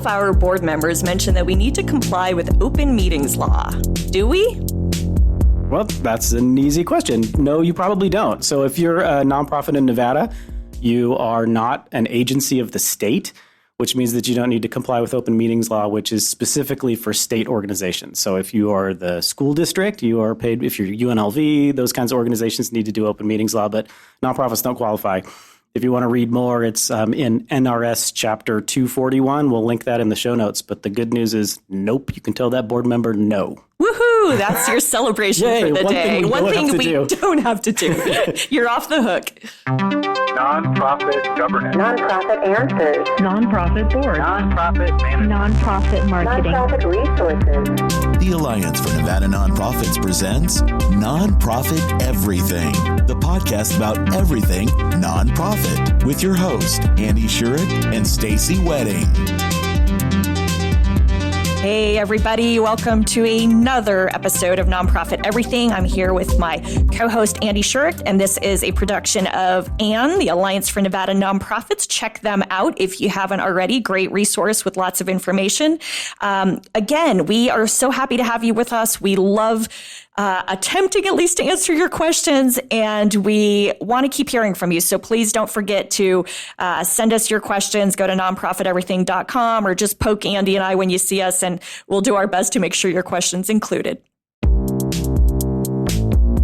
of our board members mentioned that we need to comply with open meetings law. Do we? Well, that's an easy question. No, you probably don't. So if you're a nonprofit in Nevada, you are not an agency of the state, which means that you don't need to comply with open meetings law, which is specifically for state organizations. So if you are the school district, you are paid. If you're UNLV, those kinds of organizations need to do open meetings law, but nonprofits don't qualify. If you want to read more, it's in NRS Chapter 241. We'll link that in the show notes. But the good news is, nope, you can tell that board member no. Woohoo! That's your celebration Yay, for the one day. One thing we don't have to do. You're off the hook. Nonprofit governance. Nonprofit answers. Nonprofit board. Nonprofit management. Nonprofit marketing. Nonprofit resources. The Alliance for Nevada Nonprofits presents Nonprofit Everything, the podcast about everything nonprofit, with your host, Andy Shurick and Stacey Wedding. Hey, everybody. Welcome to another episode of Nonprofit Everything. I'm here with my co-host, Andy Shurick, and this is a production of ANN, the Alliance for Nevada Nonprofits. Check them out if you haven't already. Great resource with lots of information. Again, we are so happy to have you with us. We love attempting at least to answer your questions, and we want to keep hearing from you. So please don't forget to send us your questions. Go to nonprofiteverything.com or just poke Andy and I when you see us, and we'll do our best to make sure your question's included.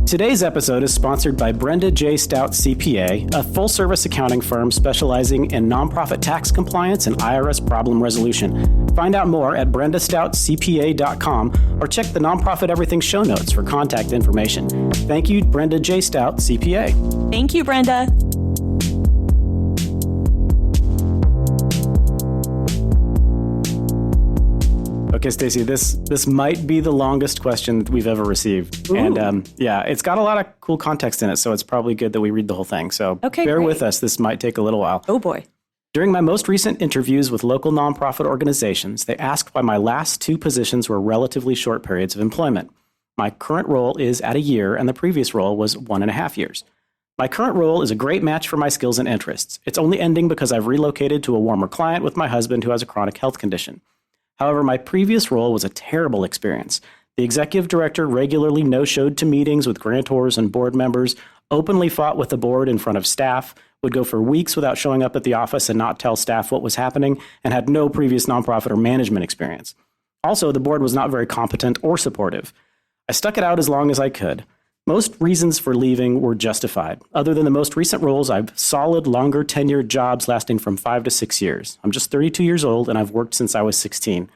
Today's episode is sponsored by Brenda J. Stout CPA, a full-service accounting firm specializing in nonprofit tax compliance and IRS problem resolution. Find out more at brendastouttcpa.com or check the Nonprofit Everything show notes for contact information. Thank you, Brenda J. Stout CPA. Thank you, Brenda. Okay, Stacey, this might be the longest question that we've ever received. Ooh. And it's got a lot of cool context in it, so it's probably good that we read the whole thing. So bear with us. This might take a little while. Oh, boy. During my most recent interviews with local nonprofit organizations, they asked why my last two positions were relatively short periods of employment. My current role is at a year, and the previous role was 1.5 years. My current role is a great match for my skills and interests. It's only ending because I've relocated to a warmer client with my husband who has a chronic health condition. However, my previous role was a terrible experience. The executive director regularly no-showed to meetings with grantors and board members, openly fought with the board in front of staff, would go for weeks without showing up at the office and not tell staff what was happening, and had no previous nonprofit or management experience. Also, the board was not very competent or supportive. I stuck it out as long as I could. Most reasons for leaving were justified. Other than the most recent roles, I've solid, longer tenured jobs lasting from 5 to 6 years. I'm just 32 years old, and I've worked since I was 16.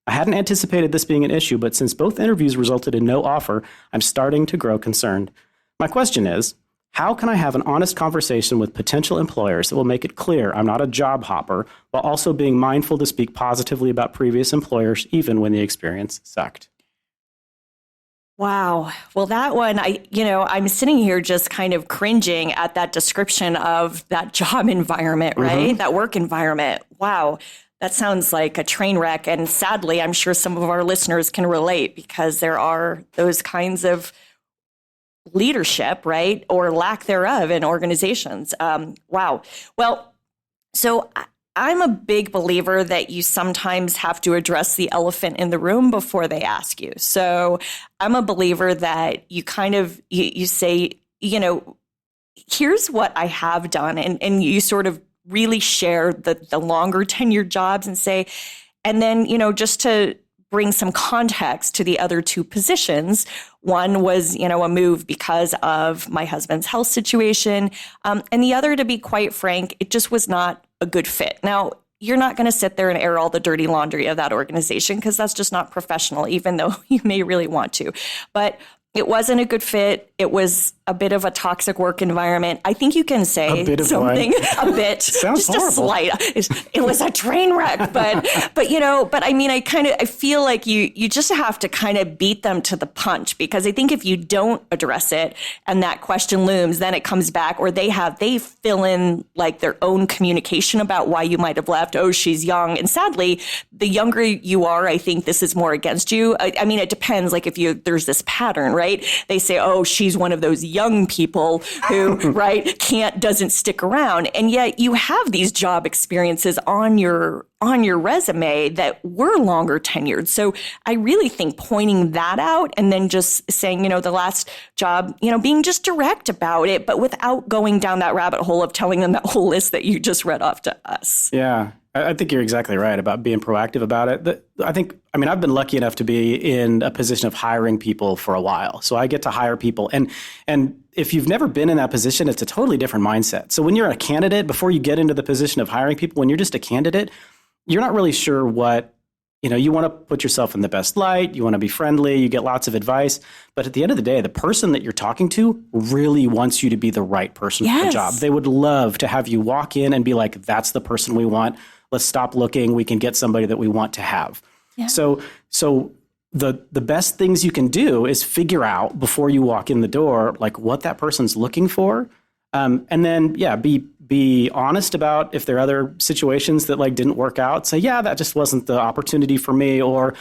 I hadn't anticipated this being an issue, but since both interviews resulted in no offer, I'm starting to grow concerned. My question is, how can I have an honest conversation with potential employers that will make it clear I'm not a job hopper, while also being mindful to speak positively about previous employers, even when the experience sucked? Wow. Well, that one, I'm sitting here just kind of cringing at that description of that job environment, right? Mm-hmm. That work environment. Wow. That sounds like a train wreck. And sadly, I'm sure some of our listeners can relate because there are those kinds of leadership, right? Or lack thereof in organizations. Wow. Well, so I'm a big believer that you sometimes have to address the elephant in the room before they ask you. So I'm a believer that you kind of, you say, here's what I have done. And you sort of really share the longer tenured jobs and say, and then, just to bring some context to the other two positions. One was, a move because of my husband's health situation. And the other, to be quite frank, it just was not a good fit. Now, you're not going to sit there and air all the dirty laundry of that organization because that's just not professional, even though you may really want to. But it wasn't a good fit. It was a bit of a toxic work environment. I think you can say something a bit, Sounds just horrible. A slight. It was a train wreck, but I mean, I feel like you just have to kind of beat them to the punch, because I think if you don't address it and that question looms, then it comes back, or they fill in like their own communication about why you might have left. Oh, she's young. And sadly, the younger you are, I think this is more against you. I mean, it depends. Like if there's this pattern, right? They say, oh, she's one of those young people who, right, doesn't stick around. And yet you have these job experiences on your resume that were longer tenured. So I really think pointing that out and then just saying, the last job, being just direct about it, but without going down that rabbit hole of telling them that whole list that you just read off to us. Yeah, I think you're exactly right about being proactive about it. I've been lucky enough to be in a position of hiring people for a while. So I get to hire people. And if you've never been in that position, it's a totally different mindset. So when you're a candidate, before you get into the position of hiring people, when you're just a candidate, you're not really sure what, you want to put yourself in the best light. You want to be friendly. You get lots of advice. But at the end of the day, the person that you're talking to really wants you to be the right person for the job. They would love to have you walk in and be like, that's the person we want. Let's stop looking. We can get somebody that we want to have. Yeah. So the best things you can do is figure out before you walk in the door, like what that person's looking for. And then, be honest about if there are other situations that didn't work out. Say, that just wasn't the opportunity for me, or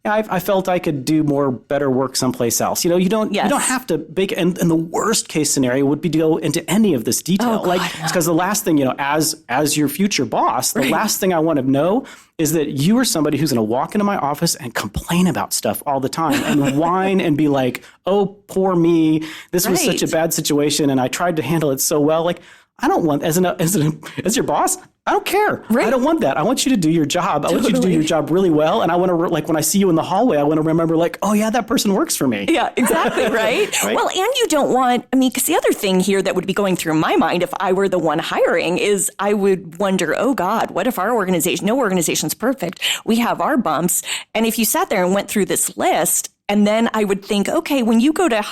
I felt I could do better work someplace else. You don't have to and the worst case scenario would be to go into any of this detail. Because the last thing, as your future boss, the last thing I want to know is that you are somebody who's going to walk into my office and complain about stuff all the time and whine and be like, oh, poor me. This was such a bad situation and I tried to handle it so well. I don't want, as your boss, I don't care. Right. I don't want that. I want you to do your job. I want you to do your job really well. And I want to, when I see you in the hallway, I want to remember oh yeah, that person works for me. Yeah, exactly. Right. Well, and you don't want, because the other thing here that would be going through my mind if I were the one hiring is I would wonder, oh God, what if our organization, no organization's perfect. We have our bumps. And if you sat there and went through this list, and then I would think, okay, when you go get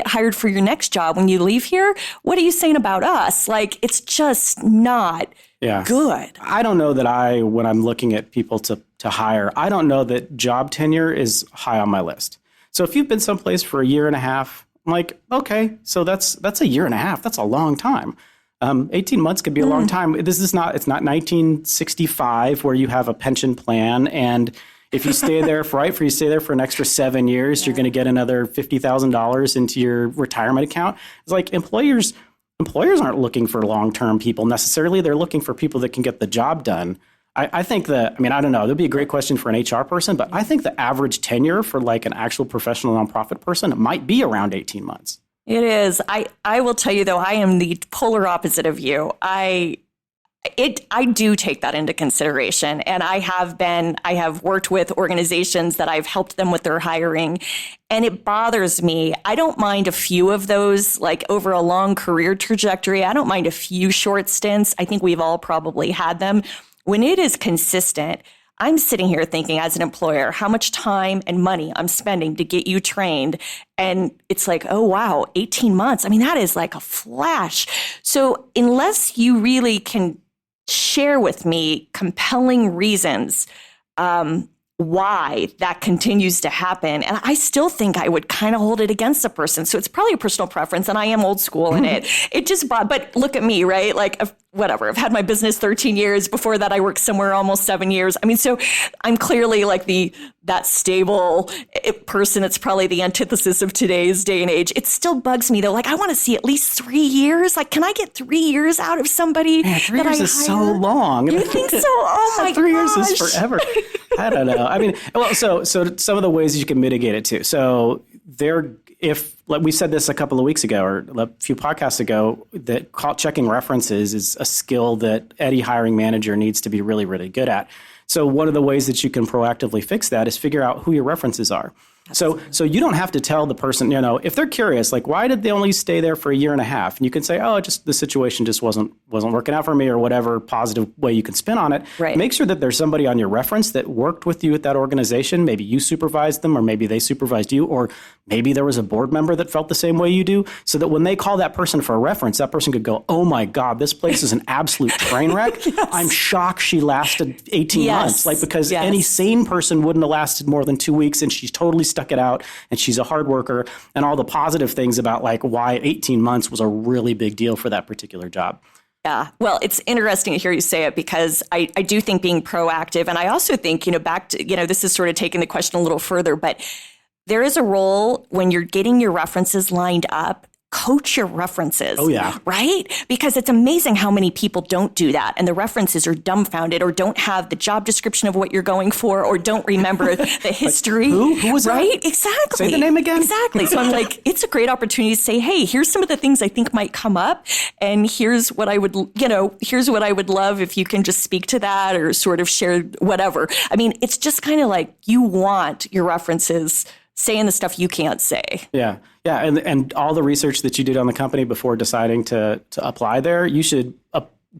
hired for your next job, when you leave here, what are you saying about us? It's just not good. I don't know that when I'm looking at people to hire, I don't know that job tenure is high on my list. So if you've been someplace for a year and a half, I'm like, okay, so that's a year and a half. That's a long time. 18 months could be a long time. It's not 1965 where you have a pension plan and if you stay there for an extra 7 years, you're going to get another $50,000 into your retirement account. It's like employers aren't looking for long-term people necessarily. They're looking for people that can get the job done. I think I don't know. That'd be a great question for an HR person, but I think the average tenure for an actual professional nonprofit person might be around 18 months. It is. I will tell you though, I am the polar opposite of you. I do take that into consideration. And I have worked with organizations that I've helped them with their hiring. And it bothers me. I don't mind a few of those, over a long career trajectory. I don't mind a few short stints. I think we've all probably had them. When it is consistent, I'm sitting here thinking as an employer, how much time and money I'm spending to get you trained. And it's oh, wow, 18 months. That is a flash. So unless you really can share with me compelling reasons why that continues to happen. And I still think I would kind of hold it against a person. So it's probably a personal preference. And I am old school in it. It just but look at me, right? Whatever. I've had my business 13 years. Before that, I worked somewhere almost 7 years. So I'm clearly that stable person. It's probably the antithesis of today's day and age. It still bugs me though. I want to see at least 3 years. Can I get 3 years out of somebody? Man, 3 years is so long. You think so? Oh my 3 years is forever. I don't know. So some of the ways you can mitigate it too. So we said this a couple of weeks ago or a few podcasts ago, that checking references is a skill that any hiring manager needs to be really, really good at. So one of the ways that you can proactively fix that is figure out who your references are. So you don't have to tell the person, if they're curious, why did they only stay there for a year and a half? And you can say, oh, the situation just wasn't working out for me, or whatever positive way you can spin on it. Right. Make sure that there's somebody on your reference that worked with you at that organization. Maybe you supervised them, or maybe they supervised you, or maybe there was a board member that felt the same way you do, so that when they call that person for a reference, that person could go, oh my God, this place is an absolute train wreck. Yes. I'm shocked she lasted 18 months. Because any sane person wouldn't have lasted more than 2 weeks, and she's totally stuck it out, and she's a hard worker, and all the positive things about why 18 months was a really big deal for that particular job. Yeah. Well, it's interesting to hear you say it, because I do think being proactive, and I also think, back to, this is sort of taking the question a little further, but there is a role when you're getting your references lined up. Coach your references. Oh, yeah. Right? Because it's amazing how many people don't do that. And the references are dumbfounded or don't have the job description of what you're going for or don't remember the history. Who was that? Right? Exactly. Say the name again. Exactly. So I'm like, it's a great opportunity to say, hey, here's some of the things I think might come up. And here's what I would, here's what I would love if you can just speak to that or sort of share whatever. I mean, it's just kind of like you want your references saying the stuff you can't say. Yeah. Yeah. And all the research that you did on the company before deciding to apply there, you should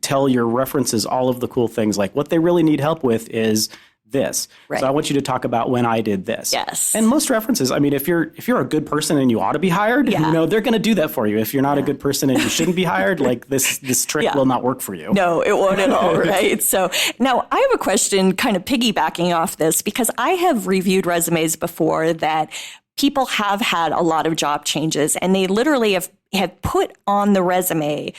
tell your references all of the cool things. Like what they really need help with is this. Right. So I want you to talk about when I did this. Yes. And most references, I mean, if you're a good person and you ought to be hired, they're going to do that for you. If you're not a good person and you shouldn't be hired, like this trick will not work for you. No, it won't at all, right? So now I have a question kind of piggybacking off this because I have reviewed resumes before that people have had a lot of job changes and they literally have put on the resume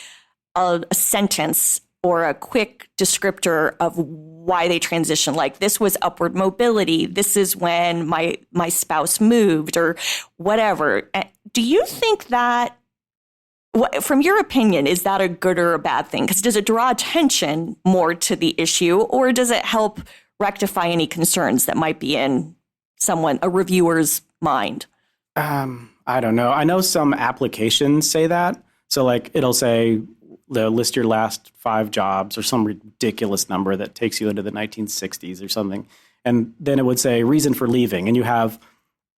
a sentence or a quick descriptor of why they transitioned. Like this was upward mobility. This is when my spouse moved or whatever. Do you think that, from your opinion, is that a good or a bad thing? Because does it draw attention more to the issue or does it help rectify any concerns that might be in a reviewer's mind? I don't know. I know some applications say that. So like it'll say, they'll list your last 5 jobs or some ridiculous number that takes you into the 1960s or something. And then it would say reason for leaving. And you have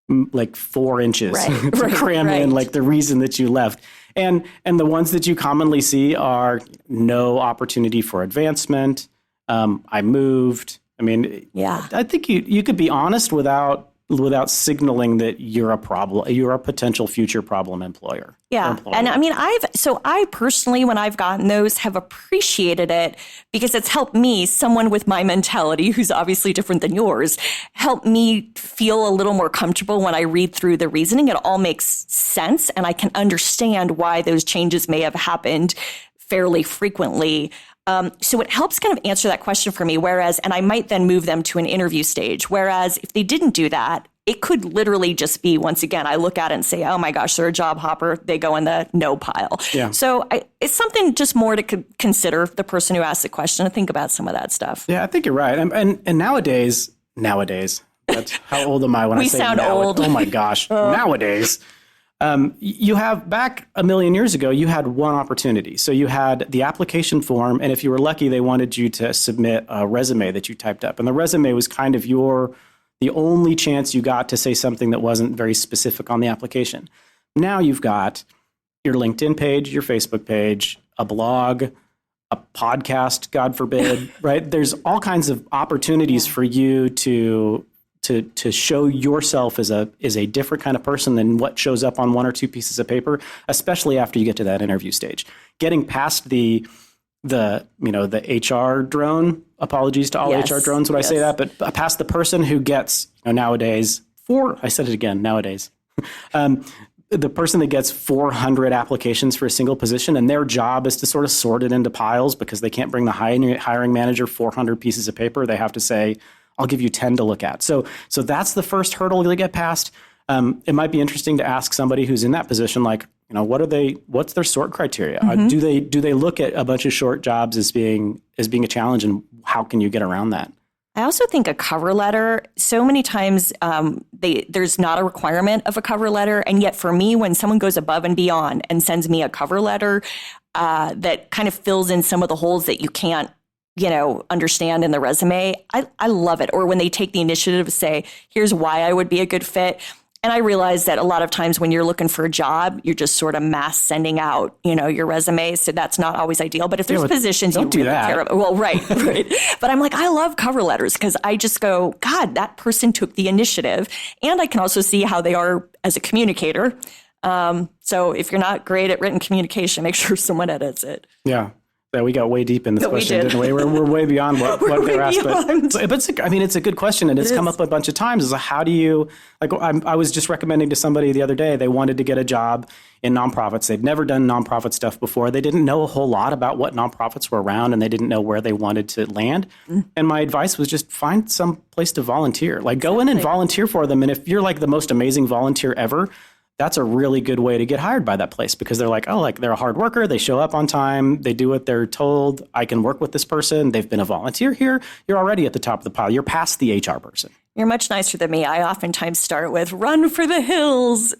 like 4 inches to cram in like the reason that you left. And the ones that you commonly see are no opportunity for advancement. I moved. I mean, I think you could be honest without signaling that you're a problem, you're a potential future problem employer. Yeah. And I mean, I personally, when I've gotten those, have appreciated it because it's helped me, someone with my mentality, who's obviously different than yours, help me feel a little more comfortable when I read through the reasoning. It all makes sense and I can understand why those changes may have happened fairly frequently. So it helps kind of answer that question for me. And I might then move them to an interview stage. Whereas if they didn't do that, it could literally just be, once again, I look at it and say, oh my gosh, they're a job hopper. They go in the no pile. Yeah. So it's something just more to consider the person who asked the question and think about some of that stuff. Yeah, I think you're right. And nowadays, that's how old am I when I say sound old. Oh my gosh, nowadays. You have, back a million years ago, you had one opportunity. So you had the application form, and if you were lucky, they wanted you to submit a resume that you typed up. And the resume was kind of the only chance you got to say something that wasn't very specific on the application. Now you've got your LinkedIn page, your Facebook page, a blog, a podcast, God forbid, right? There's all kinds of opportunities for you to show yourself as a different kind of person than what shows up on 1 or 2 pieces of paper, especially after you get to that interview stage. Getting past the HR drone, apologies to all HR drones when I say that, but past the person who gets, nowadays, the person that gets 400 applications for a single position and their job is to sort of sort it into piles because they can't bring the hiring manager 400 pieces of paper. They have to say, I'll give you 10 to look at. So that's the first hurdle to get past. It might be interesting to ask somebody who's in that position, like, what's their sort criteria? Do they look at a bunch of short jobs as being a challenge, and how can you get around that? I also think a cover letter, so many times there's not a requirement of a cover letter. And yet for me, when someone goes above and beyond and sends me a cover letter that kind of fills in some of the holes that you can't understand in the resume, I love it. Or when they take the initiative to say, here's why I would be a good fit. And I realize that a lot of times when you're looking for a job, you're just sort of mass sending out, your resume. So that's not always ideal. But if there's positions you really care about, well, right. But I'm like, I love cover letters because I just go, God, that person took the initiative. And I can also see how they are as a communicator. So if you're not great at written communication, make sure someone edits it. Yeah. So we got way deep in this No, we question, did. didn't we? We're way beyond what We're they're way asked. beyond. But it's a good question, and it's come is. up a bunch of times. Is how do you, like, I was just recommending to somebody the other day, they wanted to get a job in nonprofits. They'd never done nonprofit stuff before. They didn't know a whole lot about what nonprofits were around, and they didn't know where they wanted to land. And my advice was just find some place to volunteer. Like, go in and volunteer for them. And if you're like the most amazing volunteer ever, that's a really good way to get hired by that place, because they're like, oh, like they're a hard worker. They show up on time. They do what they're told. I can work with this person. They've been a volunteer here. You're already at the top of the pile. You're past the HR person. You're much nicer than me. I oftentimes start with run for the hills.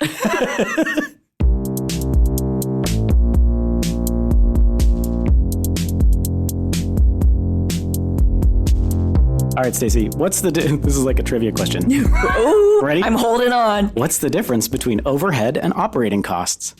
All right, Stacey, this is like a trivia question. Ooh, Ready? I'm holding on. What's the difference between overhead and operating costs?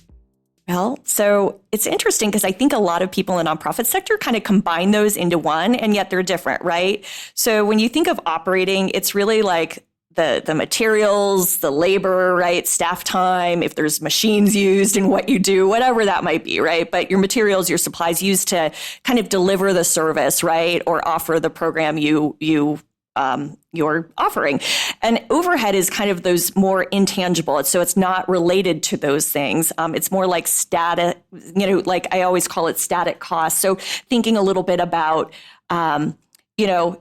Well, so it's interesting because I think a lot of people in the nonprofit sector kind of combine those into one, and yet they're different, right? So when you think of operating, it's really like the materials, the labor, right? Staff time, if there's machines used in what you do, whatever that might be, right? But your materials, your supplies used to kind of deliver the service, right? Or offer the program you're offering. And overhead is kind of those more intangible. So it's not related to those things. It's more like static, like I always call it static costs. So thinking a little bit about,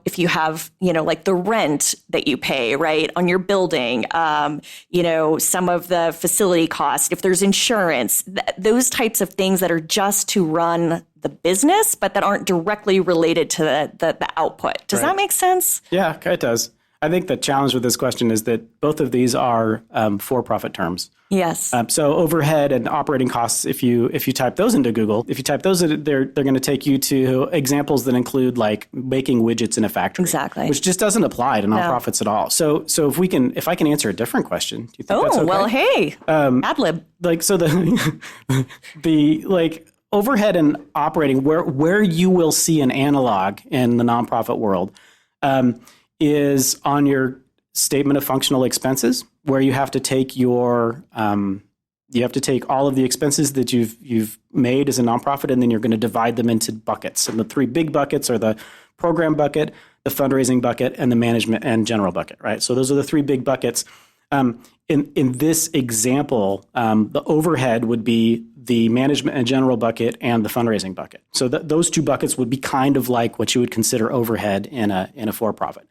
if you have, like the rent that you pay, right, on your building, some of the facility costs, if there's insurance, those types of things that are just to run the business, but that aren't directly related to the output. Does that make sense? Yeah, it does. I think the challenge with this question is that both of these are for-profit terms. Yes. So overhead and operating costs, if you type those into Google, they're going to take you to examples that include like making widgets in a factory. Exactly. Which just doesn't apply to nonprofits at all. So if I can answer a different question, do you think that's okay? Well, hey, ad lib. Like, so the like overhead and operating, where you will see an analog in the nonprofit world, is on your statement of functional expenses, where you have to take all of the expenses that you've made as a nonprofit, and then you're going to divide them into buckets. And the three big buckets are the program bucket, the fundraising bucket, and the management and general bucket, right? So those are the three big buckets. In this example, the overhead would be the management and general bucket and the fundraising bucket. So those two buckets would be kind of like what you would consider overhead in a for-profit.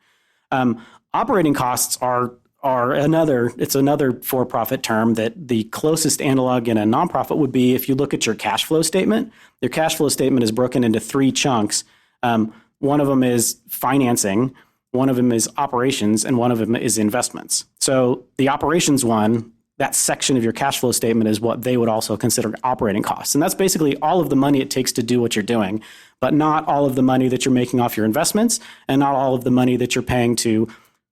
Operating costs are another for-profit term that the closest analog in a nonprofit would be if you look at your cash flow statement. Your cash flow statement is broken into three chunks. One of them is financing, one of them is operations, and one of them is investments. So the operations one, that section of your cash flow statement is what they would also consider operating costs. And that's basically all of the money it takes to do what you're doing, but not all of the money that you're making off your investments and not all of the money that you're paying to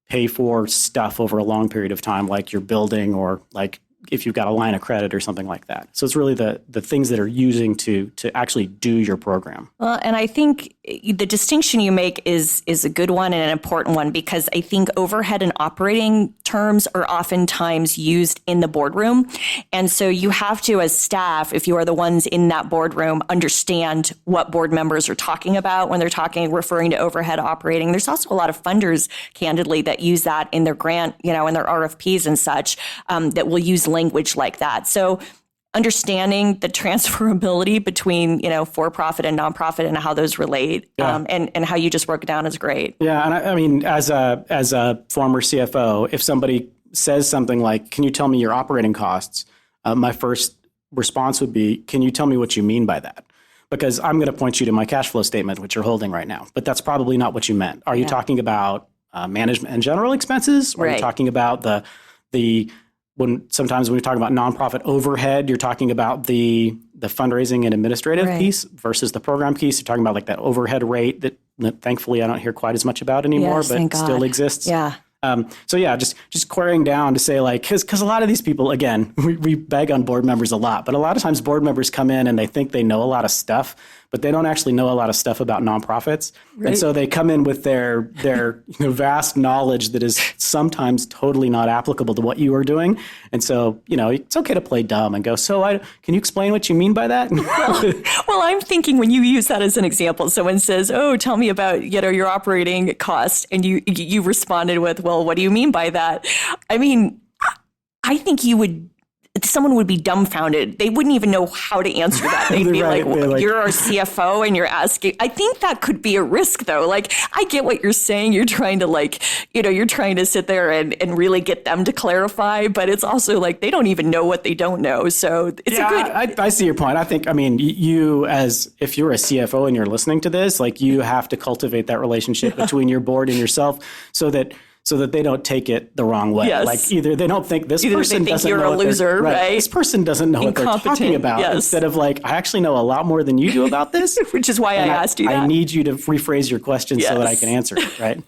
pay for stuff over a long period of time, like your building or like if you've got a line of credit or something like that. So it's really the things that are using to actually do your program. Well, and I think the distinction you make is a good one and an important one, because I think overhead and operating terms are oftentimes used in the boardroom. And so you have to, as staff, if you are the ones in that boardroom, understand what board members are talking about when they're referring to overhead operating. There's also a lot of funders, candidly, that use that in their grant, in their RFPs and such, that will use language like that. So understanding the transferability between, for-profit and nonprofit and how those relate, and how you just broke it down is great. Yeah, and I mean, as a former CFO, if somebody says something like, "Can you tell me your operating costs?" My first response would be, "Can you tell me what you mean by that?" Because I'm going to point you to my cash flow statement, which you're holding right now. But that's probably not what you meant. Are you talking about management and general expenses? Or are you talking about sometimes when we talk about nonprofit overhead, you're talking about the fundraising and administrative piece versus the program piece. You're talking about like that overhead rate that thankfully I don't hear quite as much about anymore, but still exists. Yeah. So yeah, just querying down to say like, because a lot of these people, again, we beg on board members a lot, but a lot of times board members come in and they think they know a lot of stuff, but they don't actually know a lot of stuff about nonprofits. Right. And so they come in with their vast knowledge that is sometimes totally not applicable to what you are doing. And so, it's okay to play dumb and go, can you explain what you mean by that? Well, I'm thinking when you use that as an example, someone says, oh, tell me about, your operating cost. And you responded with, well, what do you mean by that? I mean, I think someone would be dumbfounded. They wouldn't even know how to answer that. They'd be like, you're our CFO and you're asking. I think that could be a risk though. Like, I get what you're saying. You're trying to you're trying to sit there and really get them to clarify, but it's also like, they don't even know what they don't know. So it's I see your point. You if you're a CFO and you're listening to this, like you have to cultivate that relationship between your board and yourself so that they don't take it the wrong way. Yes. Like either they don't think this person they think doesn't you're know a loser, right? This person doesn't know what they're talking about. Yes. Instead of like, I actually know a lot more than you do about this. Which is why I asked you that. I need you to rephrase your question so that I can answer it, right?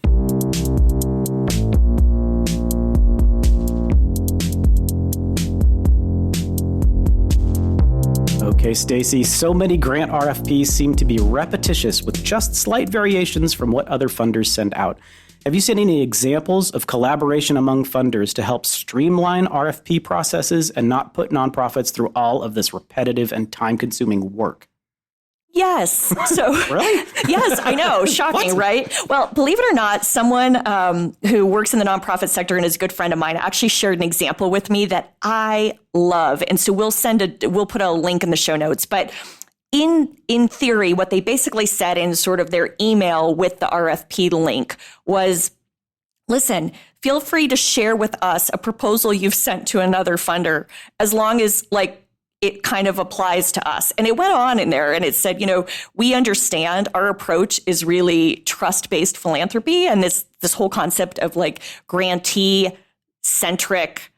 Okay, Stacey, so many grant RFPs seem to be repetitious with just slight variations from what other funders send out. Have you seen any examples of collaboration among funders to help streamline RFP processes and not put nonprofits through all of this repetitive and time-consuming work? Yes. So, Really? Yes, I know. Shocking, right? Well, believe it or not, someone who works in the nonprofit sector and is a good friend of mine actually shared an example with me that I love. And so we'll put a link in the show notes. But in theory, what they basically said in sort of their email with the RFP link was, listen, feel free to share with us a proposal you've sent to another funder as long as it kind of applies to us. And it went on in there and it said, we understand our approach is really trust-based philanthropy and this whole concept of grantee-centric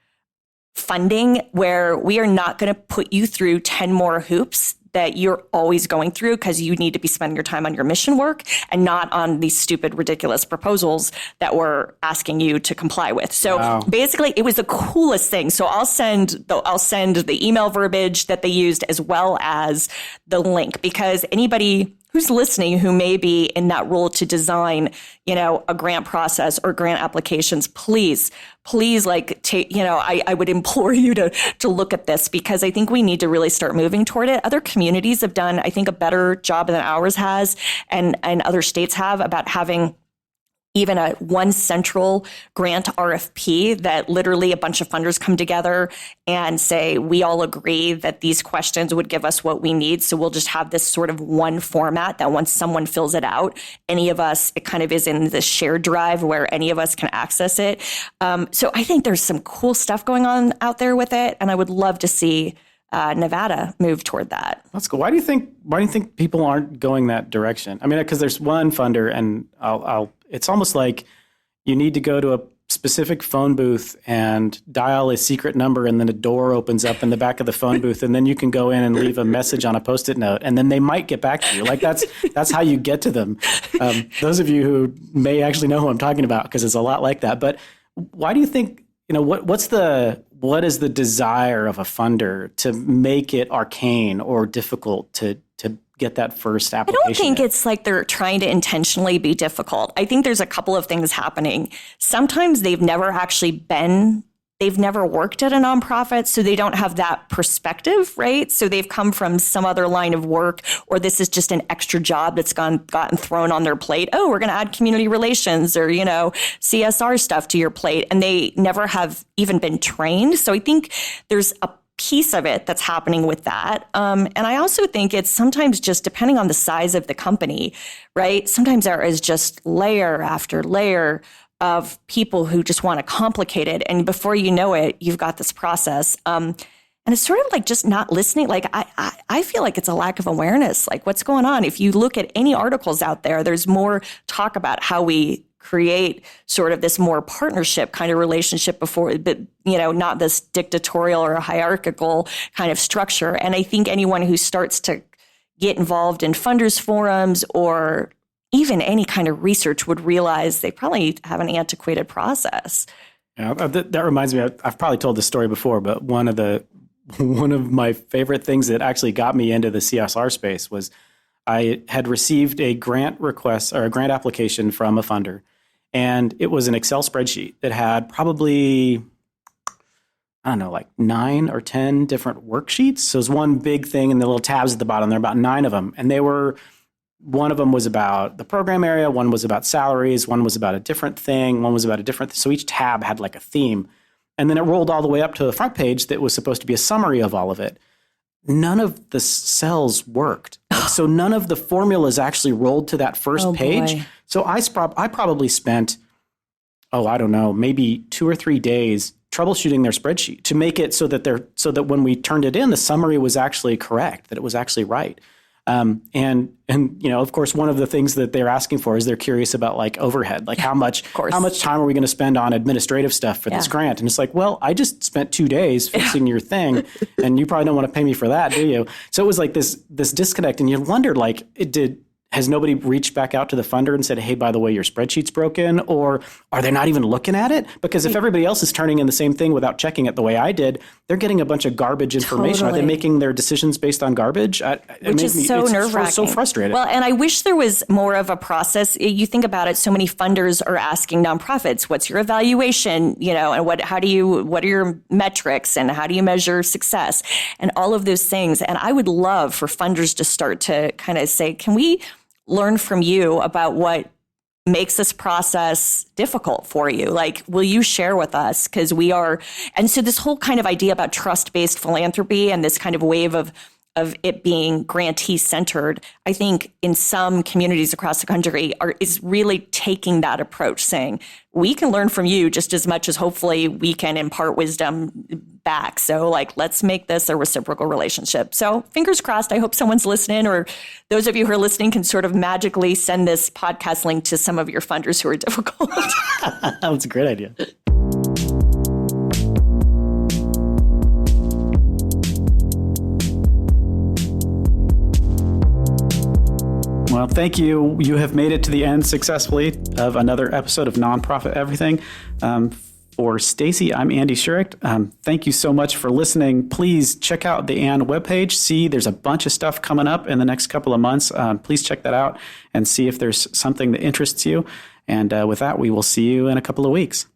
funding where we are not going to put you through 10 more hoops that you're always going through because you need to be spending your time on your mission work and not on these stupid, ridiculous proposals that we're asking you to comply with. So Basically, it was the coolest thing. So I'll send the email verbiage that they used as well as the link because anybody who's listening who may be in that role to design, a grant process or grant applications, please, I would implore you to look at this because I think we need to really start moving toward it. Other communities have done, I think, a better job than ours has and other states have about having even a one central grant RFP that literally a bunch of funders come together and say, we all agree that these questions would give us what we need. So we'll just have this sort of one format that once someone fills it out, it kind of is in this shared drive where any of us can access it. So I think there's some cool stuff going on out there with it. And I would love to see Nevada move toward that. That's cool. Why do you think people aren't going that direction? I mean, because there's one funder and it's almost like you need to go to a specific phone booth and dial a secret number and then a door opens up in the back of the phone booth and then you can go in and leave a message on a Post-it note and then they might get back to you. Like that's how you get to them. Those of you who may actually know who I'm talking about because it's a lot like that. But why do you think, what is the desire of a funder to make it arcane or difficult to get that first application? I don't think it's like they're trying to intentionally be difficult. I think there's a couple of things happening. Sometimes they've never worked at a nonprofit, so they don't have that perspective, right? So they've come from some other line of work, or this is just an extra job that's gotten thrown on their plate. Oh, we're going to add community relations or, CSR stuff to your plate. And they never have even been trained. So I think there's a piece of it that's happening with that. And I also think it's sometimes just depending on the size of the company, right? Sometimes there is just layer after layer of people who just want to complicate it. And before you know it, you've got this process. And it's sort of like just not listening. Like I feel like it's a lack of awareness. Like what's going on? If you look at any articles out there, there's more talk about how we create sort of this more partnership kind of relationship before, but, not this dictatorial or hierarchical kind of structure. And I think anyone who starts to get involved in funders forums or even any kind of research would realize they probably have an antiquated process. Yeah, that reminds me, I've probably told this story before, but one of my favorite things that actually got me into the CSR space was I had received a grant request or a grant application from a funder, and it was an Excel spreadsheet that had probably, I don't know, like 9 or 10 different worksheets. So it was one big thing, and the little tabs at the bottom, there were about 9 of them. And one of them was about the program area, one was about salaries, one was about a different thing, one was about a different, so each tab had like a theme. And then it rolled all the way up to the front page that was supposed to be a summary of all of it. None of the cells worked. So none of the formulas actually rolled to that first page. Boy. So I probably spent, I don't know, maybe 2 or 3 days troubleshooting their spreadsheet to make it so that when we turned it in, the summary was actually correct, that it was actually right. And of course, one of the things that they're asking for is they're curious about like overhead, like how much time are we going to spend on administrative stuff for this grant? And it's like, well, I just spent 2 days fixing your thing, and you probably don't want to pay me for that, do you? So it was like this disconnect, and you wondered, like, has nobody reached back out to the funder and said, hey, by the way, your spreadsheet's broken? Or are they not even looking at it? Because if everybody else is turning in the same thing without checking it the way I did, they're getting a bunch of garbage information. Totally. Are they making their decisions based on garbage? Which is so nerve-wracking. So frustrating. Well, and I wish there was more of a process. You think about it, so many funders are asking nonprofits, what's your evaluation, and what are your metrics, and how do you measure success, and all of those things. And I would love for funders to start to kind of say, can we learn from you about what makes this process difficult for you? Like, will you share with us? Because we are, and so this whole kind of idea about trust-based philanthropy and this kind of wave of it being grantee-centered, I think in some communities across the country is really taking that approach, saying, we can learn from you just as much as hopefully we can impart wisdom back. So let's make this a reciprocal relationship. So fingers crossed, I hope someone's listening, or those of you who are listening can sort of magically send this podcast link to some of your funders who are difficult. That's a great idea. Well, thank you. You have made it to the end successfully of another episode of Nonprofit Everything. For Stacey, I'm Andy Shurick. Thank you so much for listening. Please check out the ANN webpage. See, there's a bunch of stuff coming up in the next couple of months. Please check that out and see if there's something that interests you. And with that, we will see you in a couple of weeks.